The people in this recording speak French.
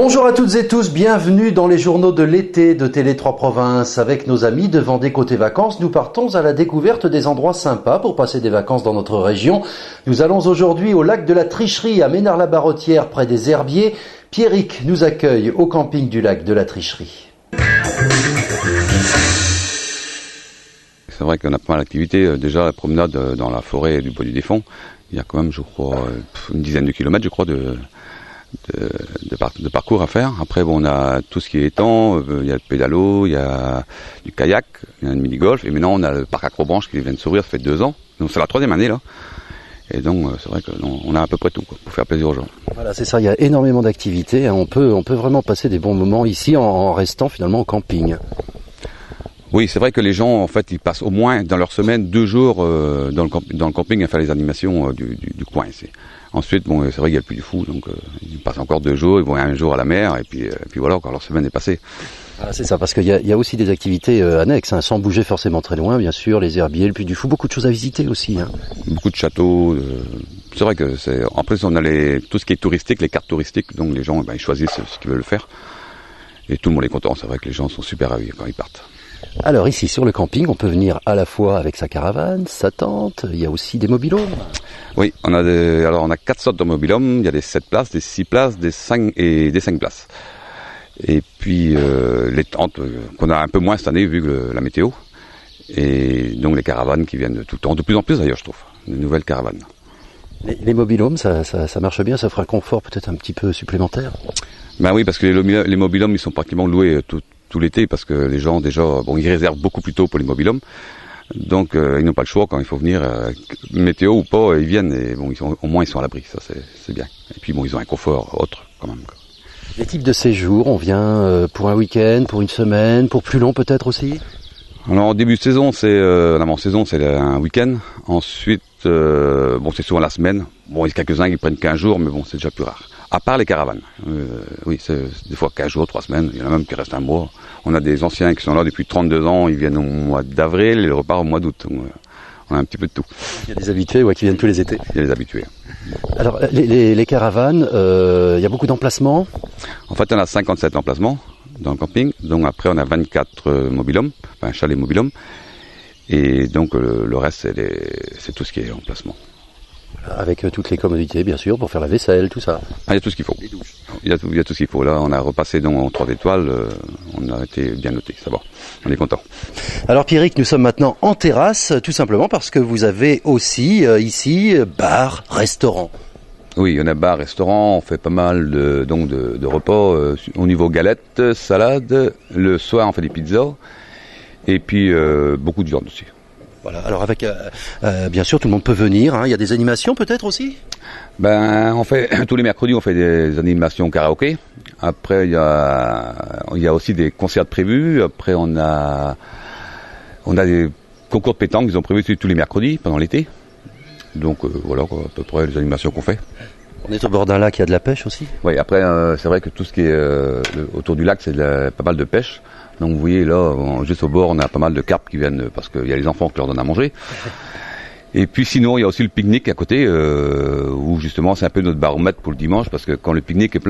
Bonjour à toutes et tous, bienvenue dans les journaux de l'été de Télé 3 Provinces. Avec nos amis de Vendée Côté Vacances, nous partons à la découverte des endroits sympas pour passer des vacances dans notre région. Nous allons aujourd'hui au lac de la Tricherie à Ménard-la-Barrotière près des Herbiers. Pierrick nous accueille au camping du lac de la Tricherie. C'est vrai qu'on a pas mal d'activités. Déjà la promenade dans la forêt du Bois du Défend, il y a quand même, je crois, une dizaine de kilomètres, je crois, de parcours à faire. Après, bon, on a tout ce qui est étang, il y a le pédalo, il y a du kayak, il y a le mini-golf, et maintenant on a le parc Acrobranche qui vient de s'ouvrir, ça fait 2 ans. Donc c'est la 3e année là. Et donc c'est vrai qu'on a à peu près tout pour faire plaisir aux gens. Voilà, c'est ça, il y a énormément d'activités. On peut vraiment passer des bons moments ici en restant finalement au camping. Oui, c'est vrai que les gens, en fait, ils passent au moins dans leur semaine 2 jours dans le camping à faire les animations du coin ici. Ensuite, bon, c'est vrai qu'il y a le Puy du Fou, donc ils passent encore 2 jours, ils vont un jour à la mer, et puis voilà, encore leur semaine est passée. Ah, c'est ça, parce qu'il y a aussi des activités annexes, hein, sans bouger forcément très loin, bien sûr, les herbiers, le Puy du Fou, beaucoup de choses à visiter aussi. Hein. Beaucoup de châteaux. C'est vrai que c'est. En plus, on a tout ce qui est touristique, les cartes touristiques, donc les gens, ils choisissent ce qu'ils veulent faire, et tout le monde est content. C'est vrai que les gens sont super ravis quand ils partent. Alors ici sur le camping, on peut venir à la fois avec sa caravane, sa tente, il y a aussi des mobil-homes. Oui, on a 4 sortes de mobil-homes, il y a des 7 places, des 6 places, des 5 et des 5 places. Et puis les tentes qu'on a un peu moins cette année vu que la météo. Et donc les caravanes qui viennent tout le temps, de plus en plus d'ailleurs je trouve, de nouvelles caravanes. Les mobil-homes, ça marche bien, ça fera un confort peut-être un petit peu supplémentaire. Ben oui, parce que les mobil-homes ils sont pratiquement loués tout l'été parce que les gens déjà, ils réservent beaucoup plus tôt pour les mobil-homes. Donc ils n'ont pas le choix quand il faut venir, météo ou pas, ils viennent et bon, au moins ils sont à l'abri, ça c'est bien. Et puis bon, ils ont un confort autre quand même. Les types de séjours, on vient pour un week-end, pour une semaine, pour plus long peut-être aussi. Alors en début de saison, c'est un week-end. Ensuite, c'est souvent la semaine. Bon, il y a quelques-uns qui prennent 15 jours, mais bon, c'est déjà plus rare. À part les caravanes. Oui, c'est des fois 15 jours, 3 semaines. Il y en a même qui restent un mois. On a des anciens qui sont là depuis 32 ans. Ils viennent au mois d'avril et ils repartent au mois d'août. Donc, on a un petit peu de tout. Il y a des habitués qui viennent tous les étés. Il y a des habitués. Alors, les caravanes, il y a beaucoup d'emplacements. En fait, on a 57 emplacements dans le camping. Donc après, on a 24 mobil-homes, enfin chalets mobil-homes. Et donc le reste, c'est tout ce qui est emplacement. Avec toutes les commodités, bien sûr, pour faire la vaisselle, tout ça. Ah, il y a tout ce qu'il faut. Il y a tout ce qu'il faut. Là, on a repassé donc en 3 étoiles. On a été bien noté, ça va. On est content. Alors Pierrick, nous sommes maintenant en terrasse, tout simplement parce que vous avez aussi ici bar, restaurant. Oui, on a bar, restaurant. On fait pas mal de repas au niveau galettes, salades. Le soir, on fait des pizzas. Et puis beaucoup de viande aussi. Voilà. Alors avec bien sûr tout le monde peut venir. Hein. Il y a des animations peut-être aussi. On fait tous les mercredis on fait des animations karaoké. Après il y a aussi des concerts prévus. Après on a des concours de pétanque qu'ils ont prévus tous les mercredis pendant l'été. Donc voilà quoi, à peu près les animations qu'on fait. On est au bord d'un lac, il y a de la pêche aussi. Oui, après c'est vrai que tout ce qui est autour du lac c'est pas mal de pêche. Donc vous voyez là, juste au bord, on a pas mal de carpes qui viennent parce qu'il y a les enfants qui leur donnent à manger. Et puis sinon, il y a aussi le pique-nique à côté, où justement c'est un peu notre baromètre pour le dimanche, parce que quand le pique-nique est plein,